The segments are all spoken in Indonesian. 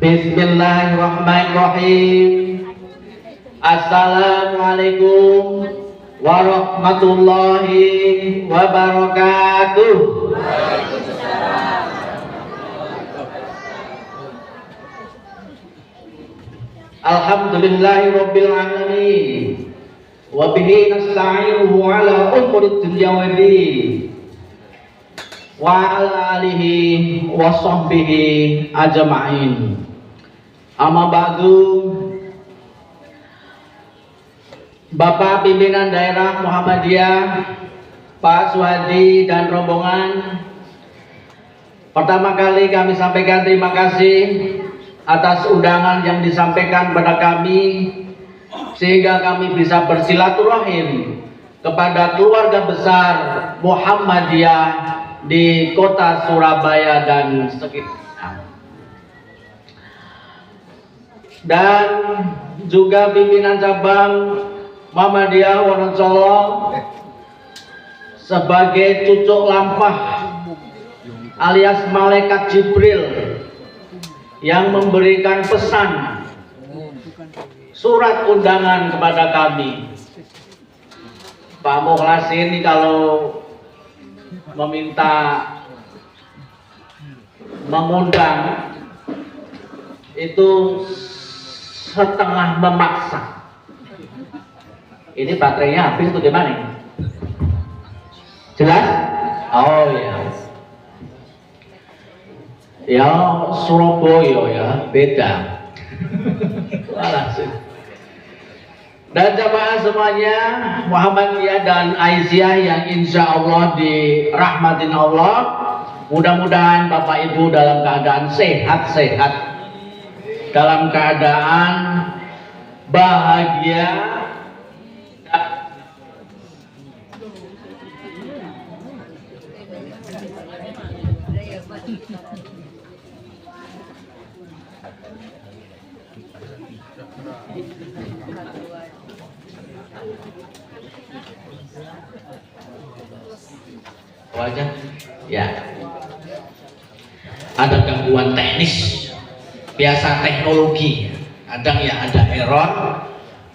Bismillahirrahmanirrahim. Assalamualaikum warahmatullahi wabarakatuh. Alhamdulillahirabbil alamin. Wa bihi nasta'inuhu ala umuri dunya waddin. Wa ala alihi wa sahbihi ajma'in. Amma ba'du. Bapak pimpinan daerah Muhammadiyah, Pak Suhadi dan rombongan, pertama kali kami sampaikan terima kasih atas undangan yang disampaikan pada kami, sehingga kami bisa bersilaturahim kepada keluarga besar Muhammadiyah di kota Surabaya dan sekitar. Dan juga pimpinan cabang Muhammadiyah Wonocolo sebagai cucuk lampah alias malaikat Jibril yang memberikan pesan surat undangan kepada kami. Pak Mukhlas ini kalau meminta mengundang itu setengah memaksa. Ini baterainya habis itu gimana? Jelas? Oh ya. Ya Surabaya ya beda. Dan jamaah semuanya Muhammadiyah dan Aisyah yang insya Allah dirahmatin Allah, mudah-mudahan Bapak Ibu dalam keadaan sehat-sehat, dalam keadaan bahagia. Wajah ya, ada gangguan teknis, biasa teknologi, kadang ya ada error.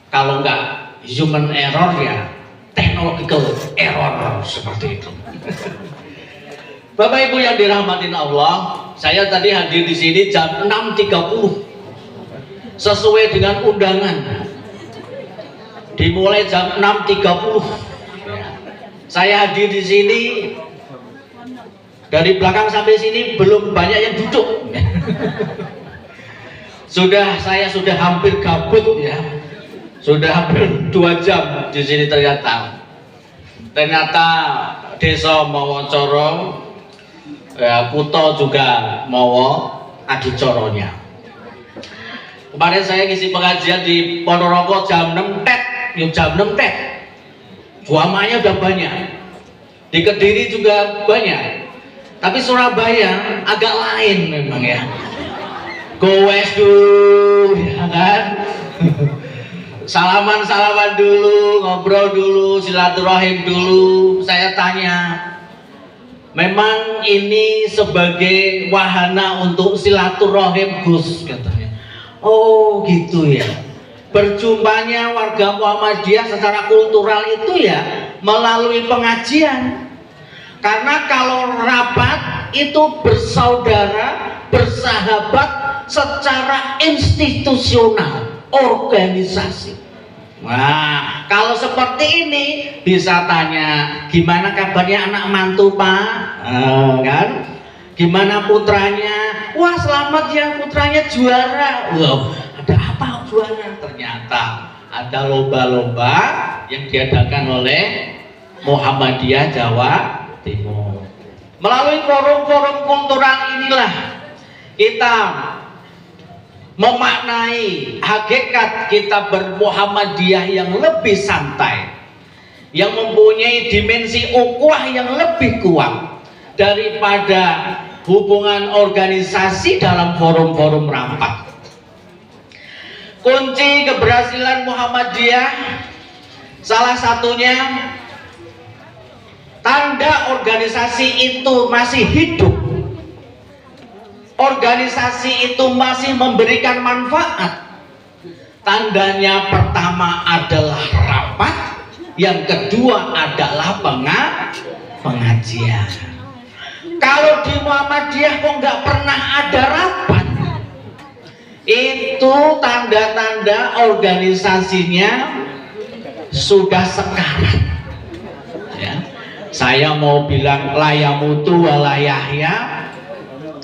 Kalau nggak human error ya technological error seperti itu. Bapak Ibu yang dirahmatin Allah, saya tadi hadir di sini jam 6.30 sesuai dengan undangan. Dimulai jam 6.30. Saya hadir di sini. Dari belakang sampai sini belum banyak yang duduk. Saya sudah hampir gabut ya. Sudah hampir 2 jam di sini ternyata. Desa Mawacoro, ya, Kuto juga mau adicoronya. Kemarin saya ngisi pengajian di Ponorogo jam 6 tet, jam 6 tet. Juamanya udah banyak. Di Kediri juga banyak. Tapi Surabaya agak lain memang ya. Goes dulu, ya kan? Salaman dulu, ngobrol dulu, silaturahim dulu. Saya tanya, memang ini sebagai wahana untuk silaturahim Gus katanya. Oh gitu ya. Berjumpanya warga Muhammadiyah secara kultural itu ya melalui pengajian. Karena kalau rapat itu bersaudara, bersahabat secara institusional, organisasi. Wah, kalau seperti ini bisa tanya, gimana kabarnya anak mantu Pak? Kan? Gimana putranya? Wah selamat ya putranya juara. Wow, ada apa juara? Ternyata ada lomba-lomba yang diadakan oleh Muhammadiyah Jawa Timur. Melalui forum-forum kultural inilah kita memaknai hakikat kita bermuhammadiyah yang lebih santai, yang mempunyai dimensi ukhuwah yang lebih kuat daripada hubungan organisasi dalam forum-forum rapat. Kunci keberhasilan Muhammadiyah salah satunya tanda organisasi itu masih hidup, organisasi itu masih memberikan manfaat. Tandanya pertama adalah rapat, yang kedua adalah pengajian. Kalau di Muhammadiyah kok nggak pernah ada rapat, itu tanda-tanda organisasinya sudah sekarat. Ya. Saya mau bilang layamutu walayahya,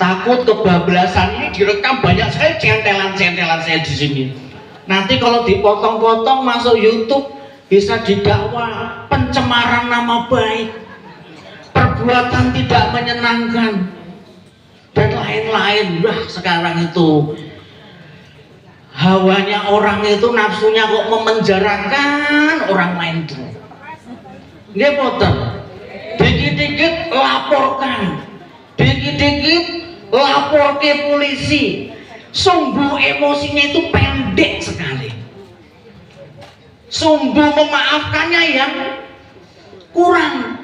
takut kebablasan ini direkam banyak sekali centelan-centelan saya di sini. Nanti kalau dipotong-potong masuk YouTube bisa didakwa pencemaran nama baik, perbuatan tidak menyenangkan, dan lain-lain. Wah, sekarang itu hawanya orang itu, nafsunya kok memenjarakan orang lain tuh. Dia potong, dikit-dikit laporkan, dikit-dikit lapor ke polisi. Sumbu emosinya itu pendek sekali. Sumbu memaafkannya yang kurang.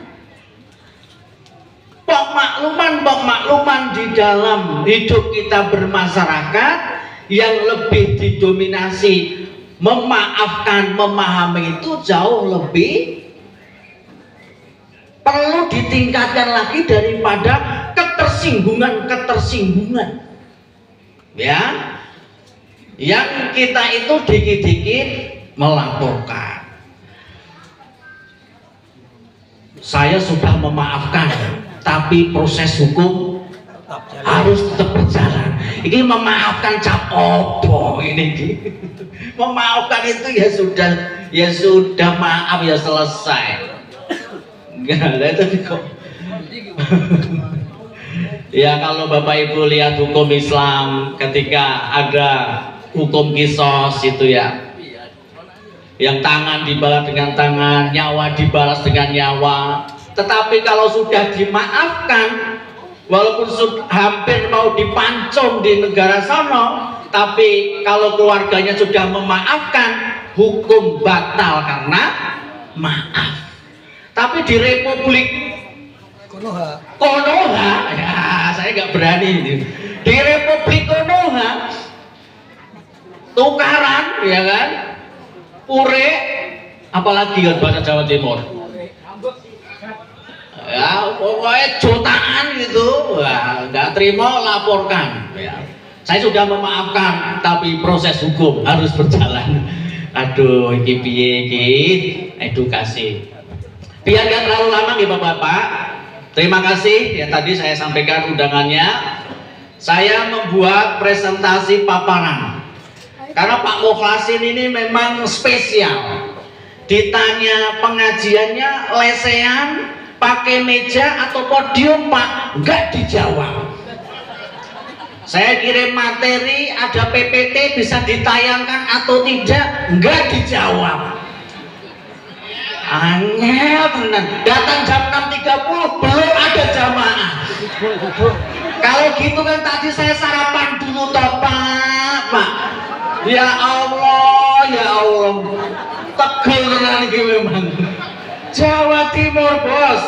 Pokmakluman di dalam hidup kita bermasyarakat yang lebih didominasi memaafkan, memahami itu jauh lebih perlu ditingkatkan lagi daripada ketersinggungan. Ya, yang kita itu dikit-dikit melaporkan. Saya sudah memaafkan, tapi proses hukum harus tetap berjalan. Ini memaafkan cap opo ini. Memaafkan itu ya sudah maaf, ya selesai. Enggak ada itu kok. Ya, kalau Bapak Ibu lihat hukum Islam, ketika ada hukum kisos itu ya, yang tangan dibalas dengan tangan, nyawa dibalas dengan nyawa. Tetapi kalau sudah dimaafkan, walaupun hampir mau dipancung di negara sono, tapi kalau keluarganya sudah memaafkan, hukum batal karena maaf. Tapi di Republik Konoha, ya saya nggak berani ini. Di Republik Konoha tukaran, ya kan, pure, apalagi kan bahasa Jawa Timur, ya pokoknya jutaan gitu. Wah, nggak terima laporkan. Ya. Saya sudah memaafkan, tapi proses hukum harus berjalan. Aduh, iki piye iki edukasi. Biar nggak terlalu lama ya Bapak-bapak. Terima kasih ya, tadi saya sampaikan undangannya. Saya membuat presentasi paparan karena Pak Mukhlasin ini memang spesial. Ditanya pengajiannya lesehan, pakai meja atau podium Pak, nggak dijawab. Saya kirim materi, ada PPT bisa ditayangkan atau tidak, nggak dijawab. Angel bener, datang jam 6.30 belum ada jamaah. Kalau gitu kan tadi saya sarapan dulu toh Pak. Ya Allah, ya Allah, tegel nanti memang. Jawa Timur bos,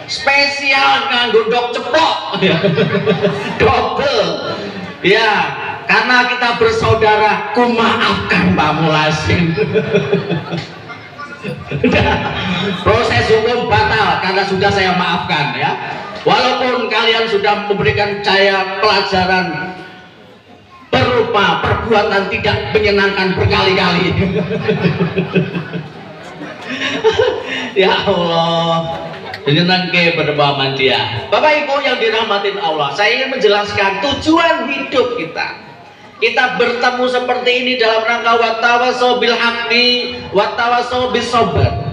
spesial nganggo dok ceplok, double. Ya, karena kita bersaudara, kumaafkan Pak Mukhlasin. Proses hukum batal karena sudah saya maafkan ya. Walaupun kalian sudah memberikan saya pelajaran berupa perbuatan tidak menyenangkan berkali-kali. Ya Allah, menyenangkan berbama dia. Bapak Ibu yang dirahmatin Allah, saya ingin menjelaskan tujuan hidup kita. Kita bertemu seperti ini dalam rangka watawasau bil haqqi watawasau bis sabr.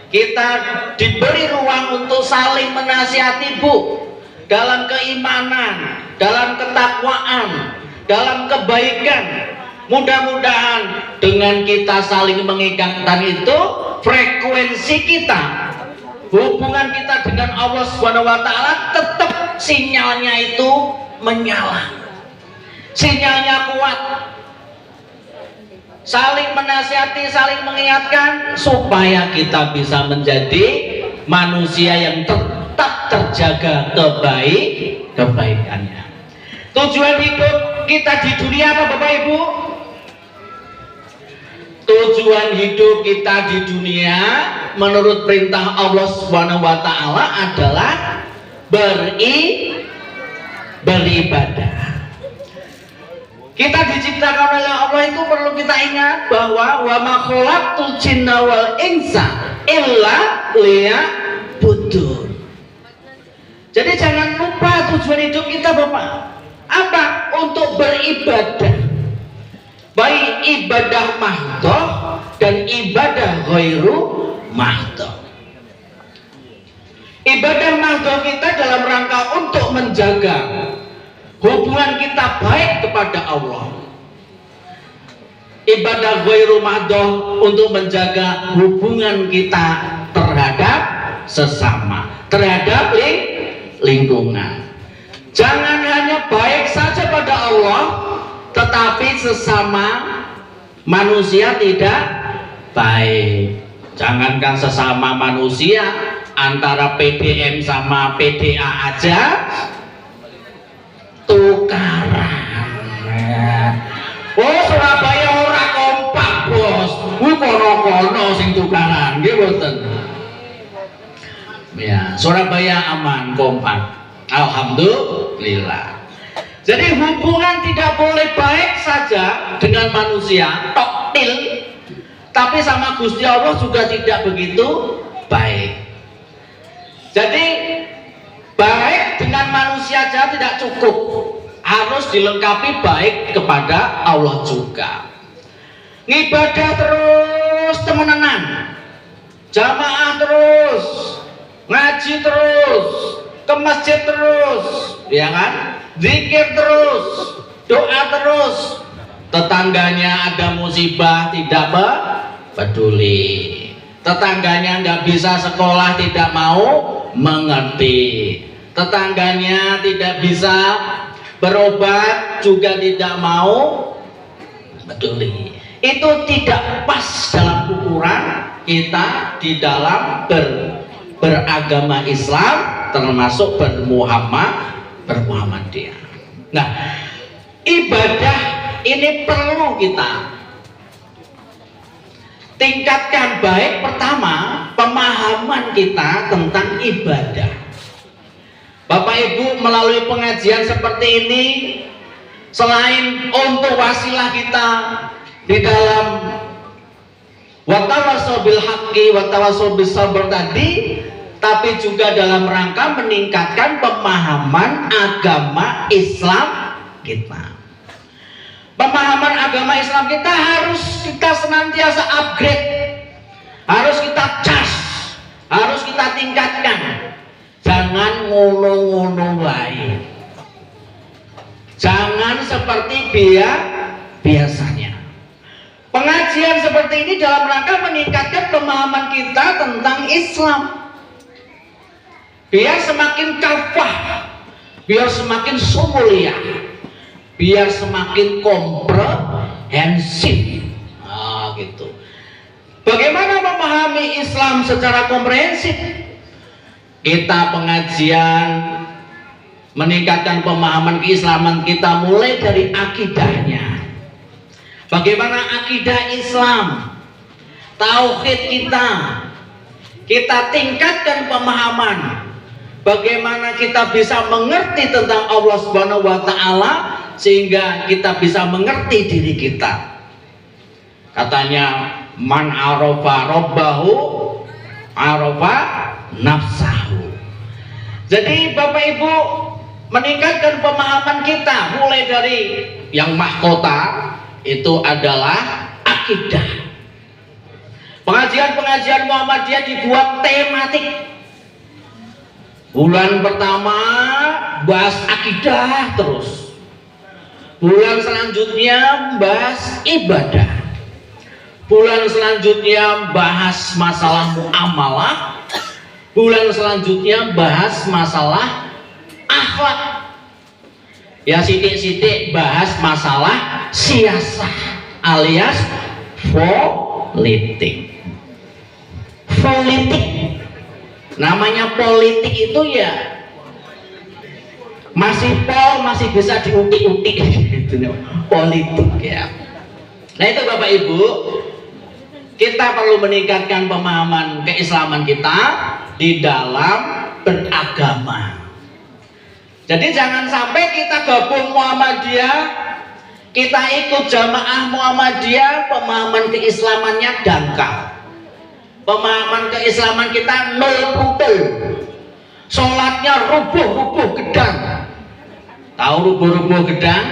Kita diberi ruang untuk saling menasihati Bu, dalam keimanan, dalam ketakwaan, dalam kebaikan. Mudah-mudahan dengan kita saling mengikatkan itu, frekuensi kita, hubungan kita dengan Allah Subhanahu wa taala tetap sinyalnya itu menyala. Sinyalnya kuat. saling menasihati, saling mengingatkan supaya kita bisa menjadi manusia yang tetap terjaga kebaikannya. Tujuan hidup kita di dunia apa Bapak Ibu? Tujuan hidup kita di dunia menurut perintah Allah Subhanahu wa taala adalah beribadah. Kita diciptakan oleh Allah itu perlu kita ingat bahwa wa ma khalaqtul jinna wal insa illa liya'budun. Jadi jangan lupa tujuan hidup kita Bapak. Apa? Untuk beribadah. Baik ibadah mahdhah dan ibadah ghairu mahdhah. Ibadah mahdhah kita dalam rangka untuk menjaga hubungan kita baik kepada Allah. Ibadah ghairu mahdhah untuk menjaga hubungan kita terhadap sesama, terhadap lingkungan. Jangan hanya baik saja pada Allah, tetapi sesama manusia tidak baik. Jangankan sesama manusia, antara PDM sama PDA aja tukaran. Oh, Surabaya ora kompak bos, kuwi kono-kono sing tukaran, nggih mboten. Ya, Surabaya aman, kompak. Alhamdulillah. Jadi hubungan tidak boleh baik saja dengan manusia, toktil, tapi sama Gusti Allah juga tidak begitu baik. Jadi baik dengan manusia saja tidak cukup, harus dilengkapi baik kepada Allah juga. Ngibadah terus temenan, jamaah terus, ngaji terus, ke masjid terus, ya kan? Zikir terus, doa terus. Tetangganya ada musibah tidak peduli. Tetangganya nggak bisa sekolah tidak mau mengerti. Tetangganya tidak bisa berobat juga tidak mau peduli. Itu tidak pas dalam ukuran kita di dalam beragama Islam, termasuk bermuhammadiyah. Nah, ibadah ini perlu kita tingkatkan. Baik, pertama pemahaman kita tentang ibadah. Bapak Ibu melalui pengajian seperti ini, selain untuk wasilah kita di dalam watawasau bil haqqi watawasau bis sabr tadi, tapi juga dalam rangka meningkatkan pemahaman agama Islam kita. Pemahaman agama Islam kita harus kita senantiasa upgrade, harus kita cas, harus kita tingkatkan. Jangan ngono-ngono wae. Jangan seperti biasanya. Pengajian seperti ini dalam rangka meningkatkan pemahaman kita tentang Islam. Biar semakin kafah, biar semakin sumulia, biar semakin komprehensif. Nah, gitu. Bagaimana memahami Islam secara komprehensif? Kita pengajian meningkatkan pemahaman keislaman kita mulai dari akidahnya. Bagaimana akidah Islam, tauhid kita tingkatkan pemahaman. Bagaimana kita bisa mengerti tentang Allah Subhanahu wa taala sehingga kita bisa mengerti diri kita. Katanya man arafa rabbahu arafa nafsahu. Jadi Bapak Ibu meningkatkan pemahaman kita mulai dari yang mahkota itu adalah akidah. Pengajian-pengajian Muhammadiyah dibuat tematik. Bulan pertama bahas akidah terus. Bulan selanjutnya bahas ibadah. Bulan selanjutnya bahas masalah muamalah. Bulan selanjutnya bahas masalah akhlak. Ya sidik-sidik bahas masalah siasah alias politik. Politik. Namanya politik itu ya masih bisa diutik-utik gitu. Politik ya. Nah itu Bapak Ibu, kita perlu meningkatkan pemahaman keislaman kita di dalam beragama. Jadi jangan sampai kita gabung Muhammadiyah, kita ikut jamaah Muhammadiyah, pemahaman keislamannya dangkal. Pemahaman keislaman kita nol putih, sholatnya rubuh gedang. Tahu rubuh gedang?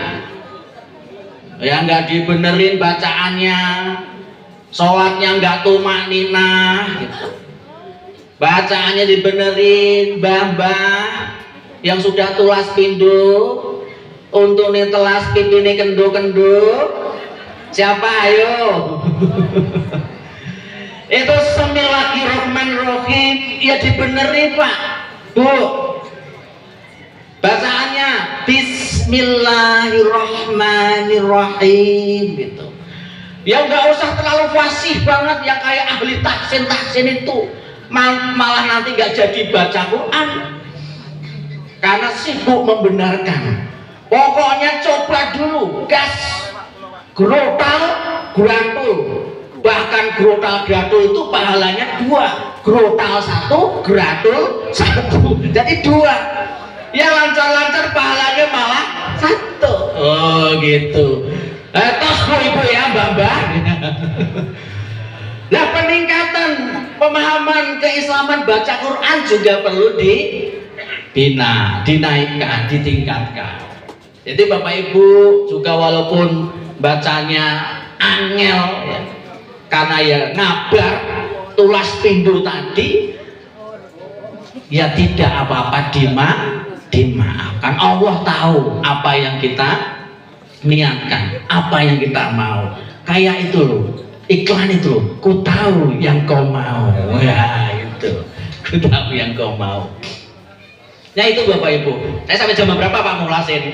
Ya nggak dibenerin bacaannya, sholatnya nggak tumakninah gitu. Bacaannya dibenerin, mbah yang sudah tulas pindu untuk nih telas pindu nih kendo siapa ayo? Itu Bismillahirrahmanirrahim ya dibenerin Pak Bu, bacaannya Bismillahirrahmanirrahim gitu ya, nggak usah terlalu fasih banget yang kayak ahli tahsin itu, malah nanti nggak jadi baca Quran karena sibuk membenarkan. Pokoknya coba dulu, gas, grotal, gratul. Bahkan grotal gratul itu pahalanya 2, grotal 1, gratul 1, jadi 2. Ya lancar-lancar pahalanya malah 1. Oh gitu. Tos Bu Ibu ya Mbak. Nah peningkatan pemahaman keislaman baca Quran juga perlu dinaikkan, ditingkatkan. Jadi Bapak Ibu juga walaupun bacanya angel ya, karena ya ngabar tulas pindu tadi ya tidak apa-apa dimaafkan. Allah tahu apa yang kita niatkan, apa yang kita mau. Kayak itu loh, iklan itu loh, ku tahu yang kau mau. Ya itu, ku tahu yang kau mau. Nah itu Bapak Ibu, saya sampai jam berapa Pak Mulasin?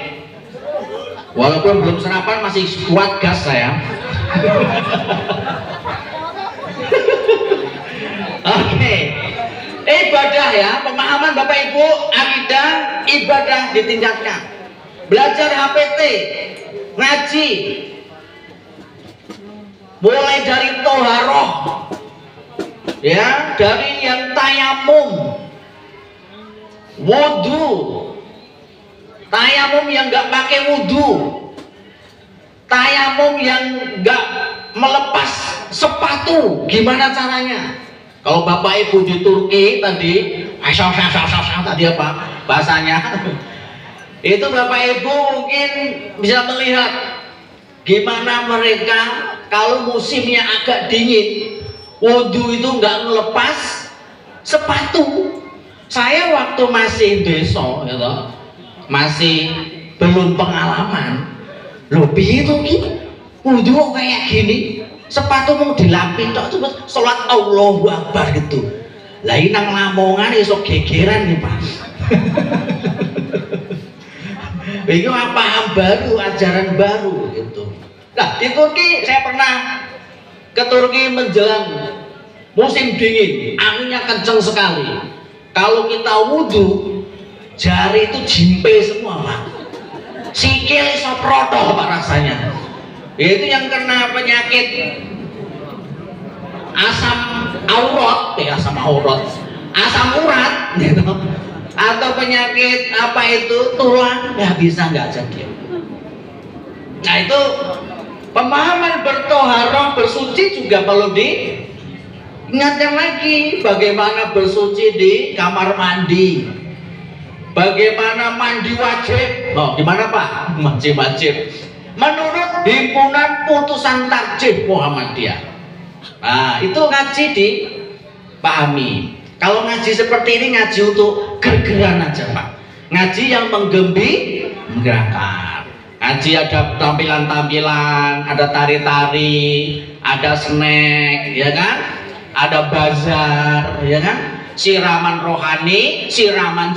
Walaupun belum sarapan masih kuat gas saya. Oke. Ibadah ya, pemahaman Bapak Ibu, akidah, ibadah ditingkatkan. Belajar HPT, ngaji, mulai dari toharoh, ya, dari yang tayamum, wudu, tayamum yang nggak pakai wudu, tayamum yang nggak melepas sepatu, gimana caranya? Kalau Bapak Ibu di Turki tadi, tadi apa bahasanya? Itu Bapak Ibu mungkin bisa melihat gimana mereka kalau musimnya agak dingin, wudu itu nggak melepas sepatu. Saya waktu masih desa, gitu, masih belum pengalaman, lebih itu wudu kayak gini. Sepatu mau dilapin tok cuma sholat Allahu Akbar gitu. Lah ini nang Lamongan iso gegeran nih Pak. Ini paham baru, ajaran baru gitu. Nah di Turki saya pernah ke Turki menjelang musim dingin, anginnya kencang sekali. Kalau kita wudhu, jari itu jimpe semua Pak. Sikil iso protol Pak rasanya. Itu yang kena penyakit asam urat gitu, atau penyakit apa itu tulang nggak bisa, nggak jadi. Nah itu pemahaman bertoharoh, bersuci juga perlu diingatkan lagi. Bagaimana bersuci di kamar mandi, bagaimana mandi wajib. Oh gimana Pak? Mandi wajib menurut himpunan putusan tarjih Muhammadiyah. Nah itu ngaji dipahami. Kalau ngaji seperti ini ngaji untuk gergeran aja Pak, ngaji yang menggerakkan. Ngaji ada tampilan-tampilan, ada tari-tari, ada snack, ya kan, ada bazar, ya kan, siraman rohani, siraman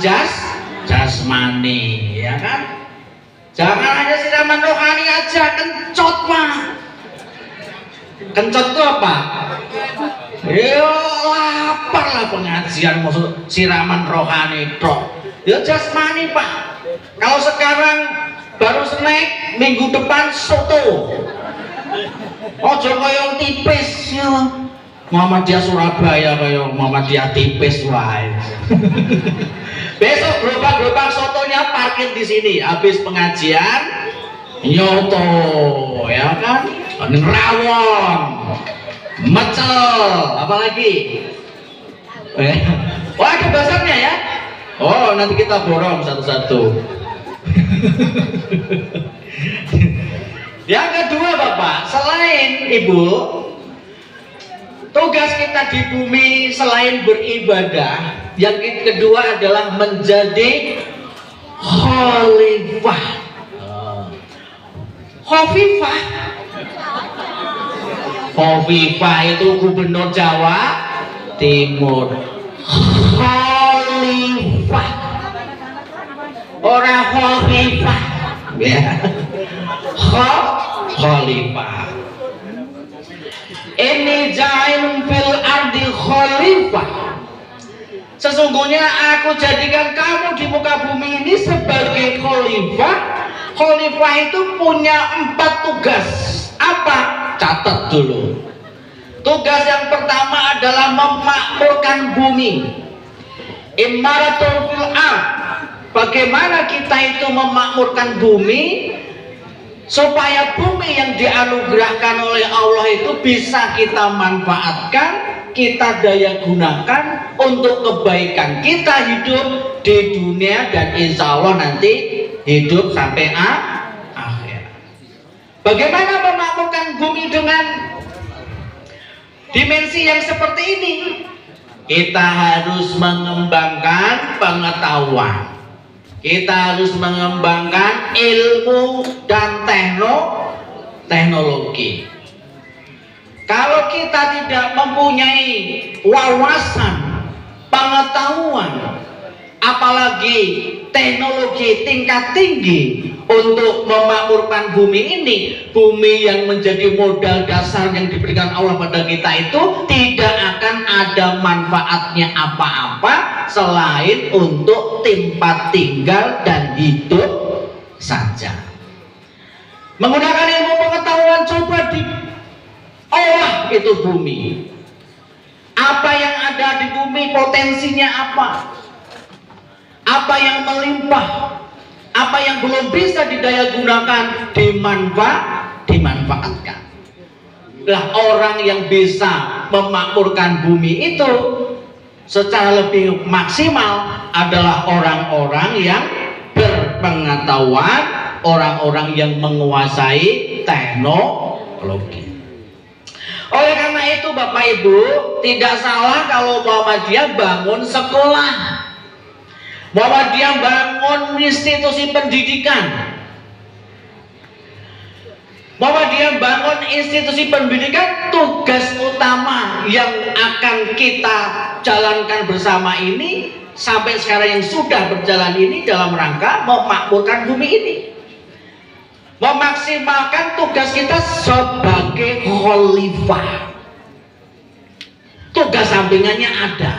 jasmani, ya kan. Jangan hanya siraman rohani aja, kencot Pak. Kencot itu apa? Ya lapar lah pengajian, maksud siraman rohani tok. Ya jasmani Pak. Kalau sekarang baru snack, minggu depan soto. Ojo koyo tipis ya. Muhammadiyah Surabaya kayak Muhammadiyah tipis wae. Besok gerobak-gerobak sotonya parkir di sini. Habis pengajian nyoto ya kan? Rawon, mecel, apalagi? Wah ada basarnya ya? Oh nanti kita borong satu-satu. Yang kedua Bapak, selain Ibu, tugas kita di bumi selain beribadah, yang kedua adalah menjadi khalifah. Khalifah. Khalifah itu gubernur Jawa Timur. Khalifah. Orang khalifah. Ya. Khalifah. Ini ja'ilun fil ardi khalifah. Sesungguhnya aku jadikan kamu di muka bumi ini sebagai khalifah. Khalifah itu punya 4 tugas. Apa? Catat dulu. Tugas yang pertama adalah memakmurkan bumi. Imaratul fil ard. Bagaimana kita itu memakmurkan bumi supaya bumi yang dianugerahkan oleh Allah itu bisa kita manfaatkan, kita daya gunakan untuk kebaikan kita hidup di dunia dan insya Allah nanti hidup sampai akhir. Bagaimana memakmurkan bumi dengan dimensi yang seperti ini? Kita harus mengembangkan pengetahuan, kita harus mengembangkan ilmu dan teknologi. Kalau kita tidak mempunyai wawasan, pengetahuan, apalagi teknologi tingkat tinggi untuk memakmurkan bumi ini, bumi yang menjadi modal dasar yang diberikan Allah pada kita itu tidak akan ada manfaatnya apa-apa selain untuk tempat tinggal dan hidup saja. Menggunakan ilmu pengetahuan, coba di olah itu bumi. Apa yang ada di bumi potensinya apa? Apa yang melimpah, apa yang belum bisa didaya gunakan, dimanfaatkan. Lah orang yang bisa memakmurkan bumi itu secara lebih maksimal adalah orang-orang yang berpengetahuan, orang-orang yang menguasai teknologi. Oleh karena itu Bapak Ibu, tidak salah kalau Muhammadiyah bangun sekolah, Muhammadiyah bangun institusi pendidikan, Muhammadiyah bangun institusi pendidikan. Tugas utama yang akan kita jalankan bersama ini sampai sekarang yang sudah berjalan ini dalam rangka memakmurkan bumi ini, memaksimalkan tugas kita sebagai khalifah. Tugas sampingannya ada,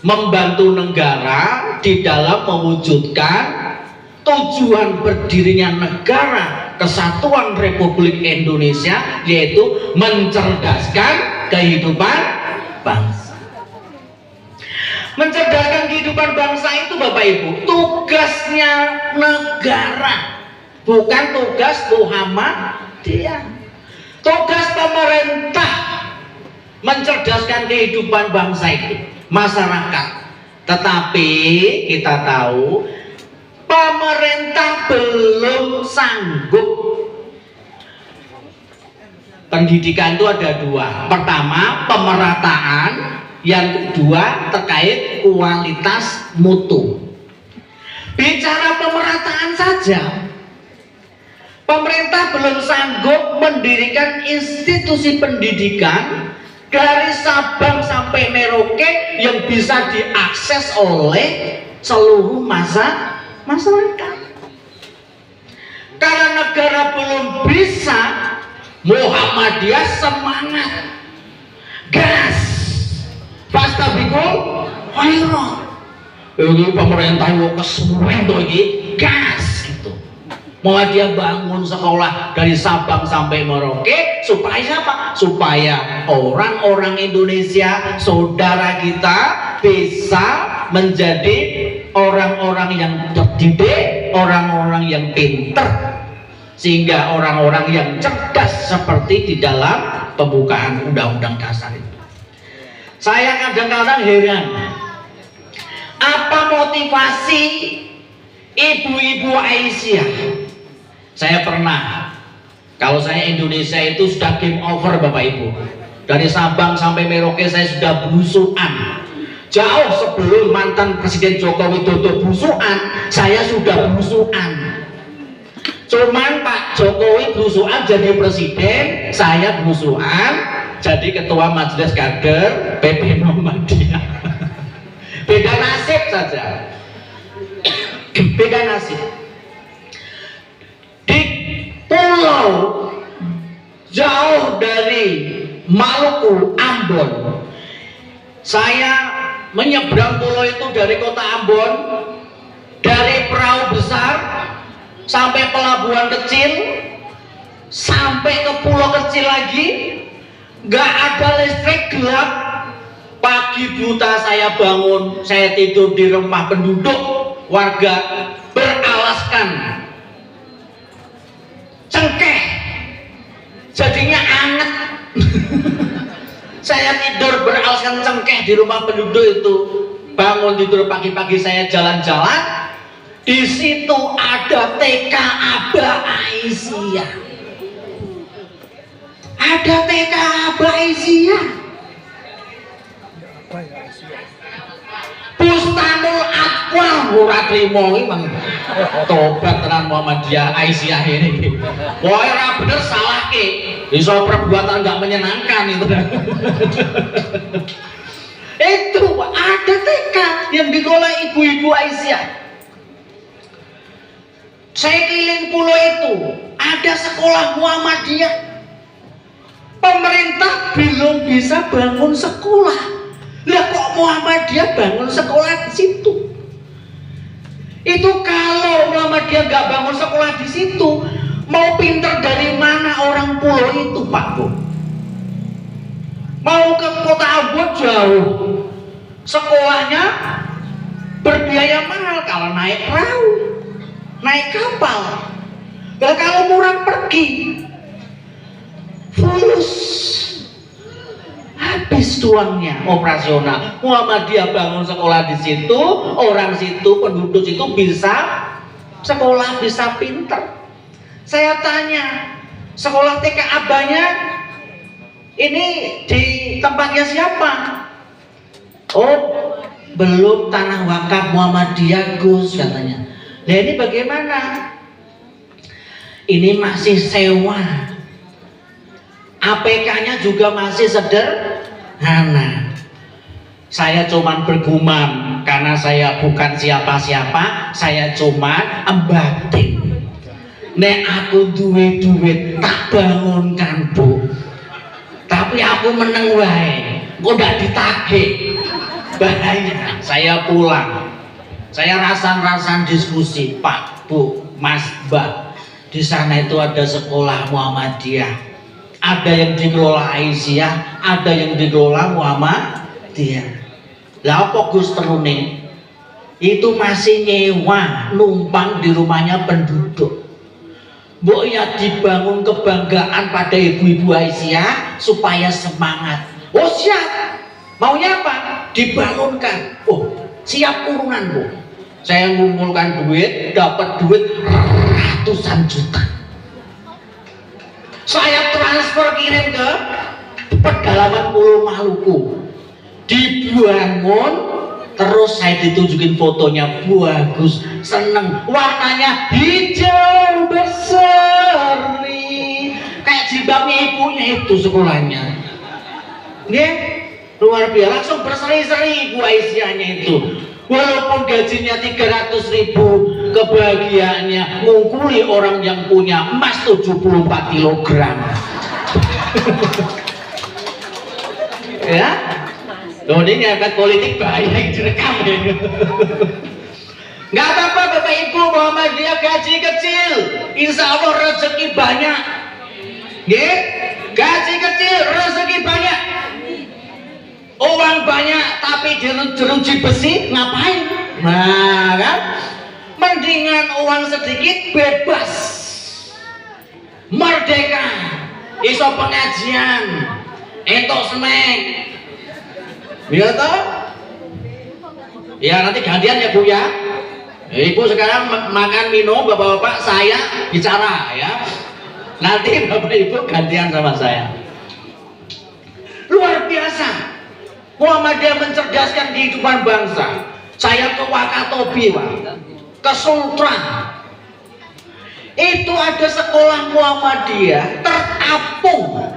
membantu negara di dalam mewujudkan tujuan berdirinya negara Kesatuan Republik Indonesia, yaitu mencerdaskan kehidupan bangsa. Mencerdaskan kehidupan bangsa itu Bapak Ibu tugasnya negara, bukan tugas Muhammadiyah. Tugas pemerintah mencerdaskan kehidupan bangsa itu, masyarakat. Tetapi kita tahu pemerintah belum sanggup. Pendidikan itu ada 2. Pertama, pemerataan. Yang kedua, terkait kualitas mutu. Bicara pemerataan saja, pemerintah belum sanggup mendirikan institusi pendidikan dari Sabang sampai Merauke yang bisa diakses oleh seluruh masyarakat. Karena negara belum bisa Muhammadiyah semangat, gas, fastabikul khairat. Ini pemerintah yang kesuwen tuh ini gas gitu. Muhammadiyah bangun sekolah dari Sabang sampai Merauke supaya apa? Supaya orang-orang Indonesia, saudara kita bisa menjadi orang-orang yang terdidik, orang-orang yang pintar, sehingga orang-orang yang cerdas seperti di dalam pembukaan Undang-Undang Dasar itu. Saya kadang-kadang heran, apa motivasi ibu-ibu Aisyah? Saya pernah, kalau saya Indonesia itu sudah game over Bapak Ibu. Dari Sabang sampai Merauke saya sudah belusuan. Jauh sebelum mantan Presiden Joko Widodo belusuan, saya sudah belusuan. Cuman Pak Jokowi belusuan jadi presiden, saya belusuan jadi ketua Majelis Kader PP Muhammadiyah. Beda nasib saja. Beda nasib. Di pulau jauh dari Maluku, Ambon, saya menyeberang pulau itu dari kota Ambon, dari perahu besar sampai pelabuhan kecil, sampai ke pulau kecil lagi, nggak ada listrik, gelap. Pagi buta saya bangun, saya tidur di rumah penduduk warga beralaskan cengkeh, jadinya anget. Saya tidur beralaskan cengkeh di rumah penduduk itu. Bangun tidur pagi-pagi saya jalan-jalan. Di situ ada TK Aba Aisyah. Ada TK Aba Aisyah. Bustanul Atwal ora trimo iki Bang. Tobat tenan Muhammadiyah Aisyah ini. Wah, ora bener salah ki. Iso perbuatan enggak menyenangkan itu. Itu ada TK yang dikelola ibu-ibu Aisyah. Saya keliling pulau itu, ada sekolah Muhammadiyah. Pemerintah belum bisa bangun sekolah. Lah kok Muhammadiyah bangun sekolah di situ? Itu kalau Muhammadiyah nggak bangun sekolah di situ, mau pinter dari mana orang pulau itu, Pak Bu? Mau ke kota Ambon jauh, sekolahnya berbiaya mahal kalau naik perahu, naik kapal. Nah, kalau murah pergi, fulus, habis uangnya operasional. Muhammadiyah bangun sekolah di situ, orang situ, penduduk situ bisa sekolah, bisa pinter. Saya tanya, sekolah TK Abahnya ini di tempatnya siapa? Oh, belum, tanah wakaf Muhammadiyah Gus katanya. Nah ini bagaimana? Ini masih sewa. APK-nya juga masih sederhana. Saya cuman bergumam karena saya bukan siapa-siapa, saya cuman embating. Nek aku duwe duit tak bangunkan Bu. Tapi aku meneng wae. Kok ndak ditagih. Bahaya. Saya pulang. Saya rasan-rasan diskusi, Pak, Bu, Mas, Mbak. Di sana itu ada sekolah Muhammadiyah. Ada yang dikelola Aisyah, ada yang dikelola Muhammadiyah. Lah apa Gus terune? Itu masih nyewa, numpang di rumahnya penduduk. Mbok ya dibangun kebanggaan pada ibu-ibu Aisyah supaya semangat. Oh siap. Maunya apa? Dibangunkan. Oh, siap kurungan, Bu. Saya ngumpulkan duit, dapat duit ratusan juta. Saya transfer kirim ke pedalaman Pulau Maluku, dibangun, terus saya ditunjukin fotonya, bagus, seneng, warnanya hijau berseri kayak jilbabnya ibunya itu sekolahnya. Nih, luar biasa, langsung berseri-seri ibu Aisyahnya itu. Walaupun gajinya 300.000, kebahagiaannya ngungkuli orang yang punya emas 74 kg. Ya, loh ini ngangkat politik bahaya yang direkam ya. Nggak apa-apa Bapak Ibu, Muhammadiyah gaji kecil, insya Allah rezeki banyak. Nggih, gaji kecil, rezeki banyak. Uang banyak tapi jeruji besi ngapain? Nah kan, mendingan uang sedikit bebas, merdeka, iso pengajian, entok snack, ya toh? Ya nanti gantian ya Bu ya. Ibu sekarang makan minum, bapak-bapak saya bicara ya. Nanti Bapak Ibu gantian sama saya. Luar biasa. Muhammadiyah mencerdaskan kehidupan bangsa. Saya ke Wakatobi, ke Sultra. Itu ada sekolah Muhammadiyah terapung,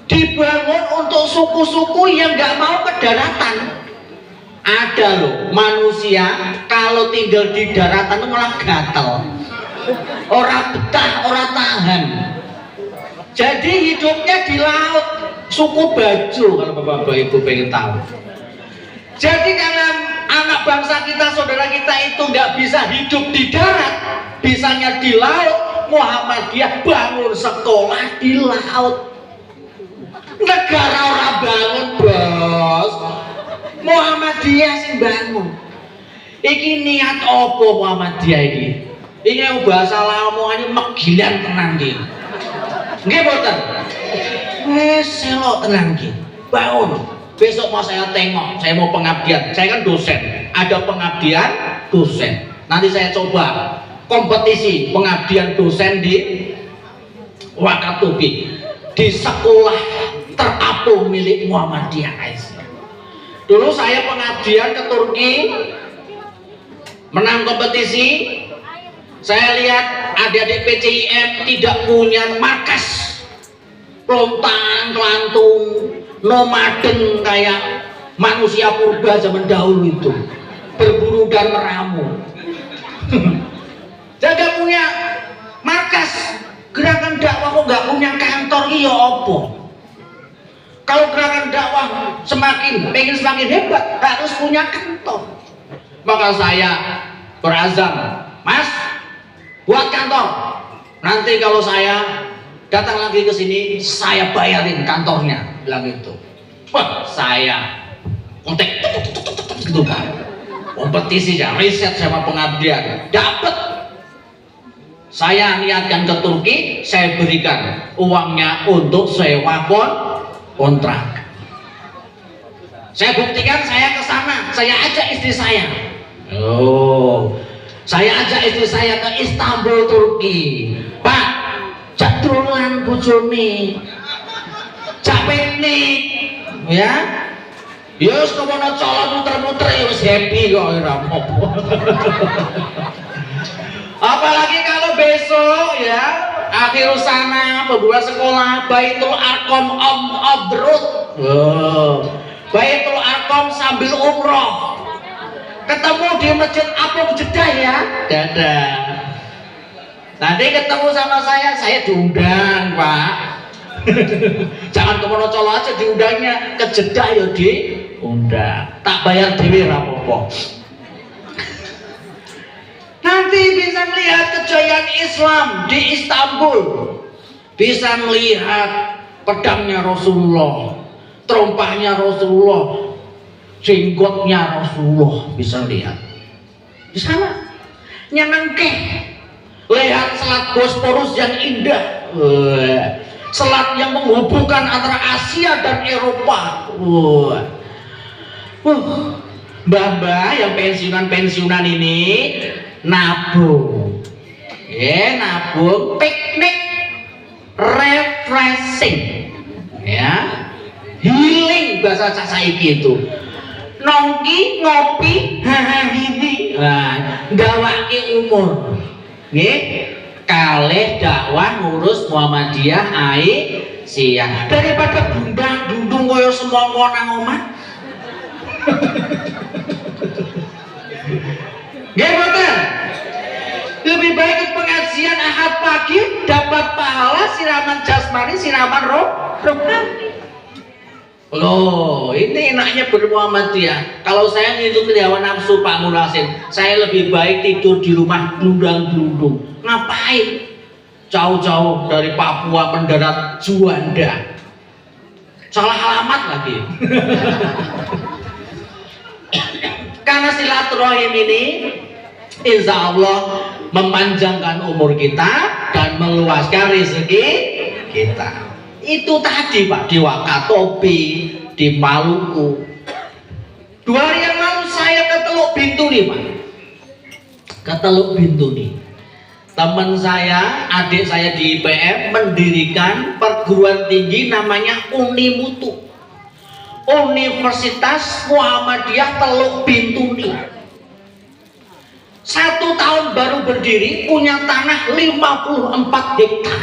dibangun untuk suku-suku yang nggak mau ke daratan. Ada loh manusia kalau tinggal di daratan itu malah gatel, orang betah, orang tahan. Jadi hidupnya di laut, suku Bajo kalau Bapak Ibu pengen tahu. Jadi karena anak bangsa kita, saudara kita itu nggak bisa hidup di darat, bisanya di laut, Muhammadiyah bangun sekolah di laut. Negara orang bangun bos, Muhammadiyah sih bangun. Iki niat opo Muhammadiyah ini? Ini bahasa lamongan megilan tenang iki. Nggih mboten. Wes selok tenang iki. Bangun. Besok mau saya tengok, saya mau pengabdian. Saya kan dosen. Ada pengabdian dosen. Nanti saya coba kompetisi pengabdian dosen di Wakatobi, di sekolah terapung milik Muhammadiyah. Dulu saya pengabdian ke Turki, menang kompetisi. Saya lihat adik-adik PCIM tidak punya markas, lontang kelantung, nomaden kayak manusia purba zaman dahulu itu, berburu dan meramu. Jaga punya markas, gerakan dakwah kok nggak punya kantor, iya opo? Kalau gerakan dakwah pengen semakin hebat, harus punya kantor. Maka saya berazam, Mas, buat kantor. Nanti kalau saya datang lagi ke sini, saya bayarin kantornya. Bilang itu. Wah, saya kontak gitu kan. Kompetisi ya, riset sama pengabdian. Dapat. Saya niatkan ke Turki, saya berikan uangnya untuk sewa kontrak. Saya buktikan saya ke sana, saya ajak istri saya. Oh, saya ajak istri saya ke Istanbul, Turki. Pak, jadrulan bojone, jak piknik, ya. Yus kemono colok muter-muter ya wis happy kok ora apa-apa. Apalagi kalau besok ya akhir sana pembuat sekolah Baitul Arqam of the road. Baitul Arqam sambil umroh. Ketemu di Masjid Apung Jeddah ya. Dadah. Nanti ketemu sama saya diundang, Pak. Jangan ke Monocolo aja diundangnya, ke Jeddah ya diundang. Tak bayar dhewe ra apa-apa. Nanti bisa melihat kejayaan Islam di Istanbul, bisa melihat pedangnya Rasulullah, terompahnya Rasulullah, jenggotnya Rasulullah, bisa lihat di sana. Nyenengke lihat selat Bosporus yang indah, selat yang menghubungkan antara Asia dan Eropa. Mbah-mbah yang pensiunan ini nabung, ya nabung piknik, refreshing, ya healing bahasa saiki itu, nongki ngopi hahaha ini, gawake umur, nggih kalih dakwah ngurus Muhammadiyah siang daripada dundang-dundung kaya semongko nang omah. Nggih mboten? Lebih baik pengajian Ahad pagi dapat pahala siraman jasmani, siraman rohani. Loh, ini enaknya bermuhammadiyah. Kalau saya ngikutin hawa nafsu Pak Mulasin, saya lebih baik tidur di rumah glundang-glundung. Ngapain? Jauh-jauh dari Papua mendarat Juanda. Salah alamat lagi. Karena silaturahim ini insya Allah memanjangkan umur kita dan meluaskan rezeki kita. Itu tadi Pak, di Wakatobi, di Maluku. 2 hari yang lalu saya ke Teluk Bintuni Pak. Ke Teluk Bintuni. Teman saya, adik saya di IPM mendirikan perguruan tinggi namanya Unimutu, Universitas Muhammadiyah Teluk Bintuni. 1 tahun baru berdiri, punya tanah 54 hektar.